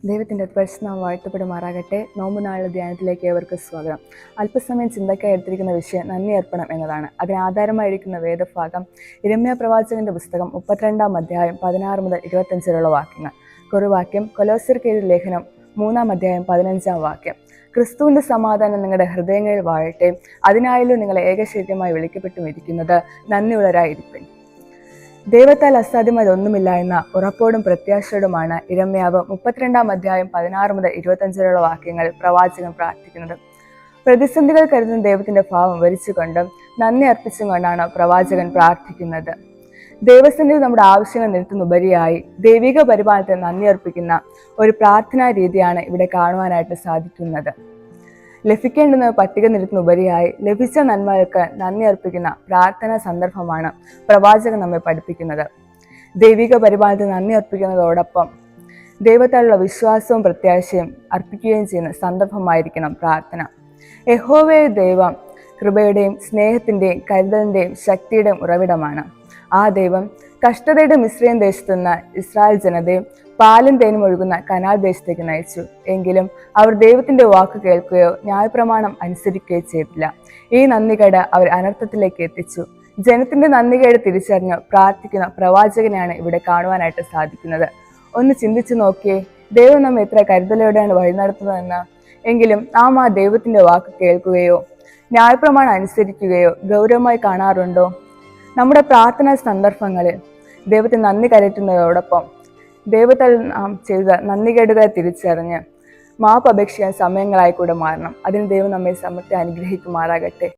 ദൈവത്തിൻ്റെ പരിശുദ്ധനാമം വാഴ്ത്തപ്പെടുമാറാകട്ടെ. നോമ്പുനാളിലെ ധ്യാനത്തിലേക്ക് ഏവർക്കും സ്വാഗതം. അല്പസമയം ചിന്തയ്ക്കായി എടുത്തിരിക്കുന്ന വിഷയം നന്ദി അർപ്പണം എന്നതാണ്. അതിനാധാരമായിരിക്കുന്ന വേദഭാഗം യിരെമ്യാ പ്രവാചകന്റെ പുസ്തകം 32-ാം അധ്യായം 16 മുതൽ 25 വാക്യങ്ങൾ. കുറുവാക്യം കൊലോസ്യർക്ക് എഴുതിയ ലേഖനം 3-ാം അധ്യായം 15-ാം വാക്യം. ക്രിസ്തുവിന്റെ സമാധാനം നിങ്ങളുടെ ഹൃദയങ്ങളിൽ വാഴട്ടെ, അതിനായല്ലോ നിങ്ങളെ ഏകശരീരമായി വിളിക്കപ്പെട്ടും ഇരിക്കുന്നത്. നന്ദിയുള്ളവരായിരിപ്പിൻ. ദൈവത്താൽ അസാധ്യമായി ഒന്നുമില്ല എന്ന ഉറപ്പോടും പ്രത്യാശയോടുമാണ് യിരെമ്യാവ് 32-ാം അധ്യായം 16 മുതൽ 25 വാക്യങ്ങൾ പ്രവാചകൻ പ്രാർത്ഥിക്കുന്നത്. പ്രതിസന്ധികൾ കരുതുന്ന ദൈവത്തിന്റെ ഭാവം വരിച്ചുകൊണ്ടും നന്ദി അർപ്പിച്ചും കൊണ്ടാണ് പ്രവാചകൻ പ്രാർത്ഥിക്കുന്നത്. ദൈവസന്നിധി നമ്മുടെ ആവശ്യങ്ങൾ നിർത്തുന്നുപരിയായി ദൈവിക പരിപാലനത്തെ നന്ദി അർപ്പിക്കുന്ന ഒരു പ്രാർത്ഥനാ രീതിയാണ് ഇവിടെ കാണുവാനായിട്ട് സാധിക്കുന്നത്. ലഭിക്കേണ്ടുന്ന പട്ടിക നിരത്തിനുപരിയായി ലഭിച്ച നന്മകൾക്ക് നന്ദി അർപ്പിക്കുന്ന പ്രാർത്ഥനാ സന്ദർഭമാണ് പ്രവാചകൻ നമ്മെ പഠിപ്പിക്കുന്നത്. ദൈവിക പരിപാലനത്തിന് നന്ദി അർപ്പിക്കുന്നതോടൊപ്പം ദൈവത്താലുള്ള വിശ്വാസവും പ്രത്യാശയും അർപ്പിക്കുകയും ചെയ്യുന്ന സന്ദർഭമായിരിക്കണം പ്രാർത്ഥന. യഹോവേ ദൈവം കൃപയുടെയും സ്നേഹത്തിൻ്റെയും കരുതലിൻ്റെയും ശക്തിയുടെയും ഉറവിടമാണ്. ആ ദൈവം കഷ്ടതയുടെ മിസ്രയീം ദേശത്തു നിന്ന് ഇസ്രായേൽ ജനതയും പാലും തേനും ഒഴുകുന്ന കനാൻ ദേശത്തേക്ക് നയിച്ചു. എങ്കിലും അവർ ദൈവത്തിന്റെ വാക്ക് കേൾക്കുകയോ ന്യായപ്രമാണം അനുസരിക്കുകയോ ചെയ്തില്ല. ഈ നന്ദികേട് അവർ അനർത്ഥത്തിലേക്ക് എത്തിച്ചു. ജനത്തിന്റെ നന്ദികേട് തിരിച്ചറിഞ്ഞ് പ്രാർത്ഥിക്കുന്ന പ്രവാചകനെയാണ് ഇവിടെ കാണുവാനായിട്ട് സാധിക്കുന്നത്. ഒന്ന് ചിന്തിച്ചു നോക്കിയേ, ദൈവം നമ്മെ എത്ര കരുതലോടെയാണ് വഴി നടത്തുന്നതെന്ന്. എങ്കിലും നാം ആ ദൈവത്തിന്റെ വാക്ക് കേൾക്കുകയോ ന്യായപ്രമാണം അനുസരിക്കുകയോ ഗൗരവമായി കാണാറുണ്ടോ? നമ്മുടെ പ്രാർത്ഥനാ സന്ദർഭങ്ങളിൽ ദൈവത്തിന് നന്ദി കരയറ്റുന്നതോടൊപ്പം ദൈവത്താൽ നാം ചെയ്ത നന്ദികേടുകളെ തിരിച്ചറിഞ്ഞ് മാപ്പ് അപേക്ഷിക്കാൻ സമയങ്ങളായി കൂടെ മാറണം. അതിന് ദൈവം നമ്മെ സമൃദ്ധി അനുഗ്രഹിക്കുമാറാകട്ടെ.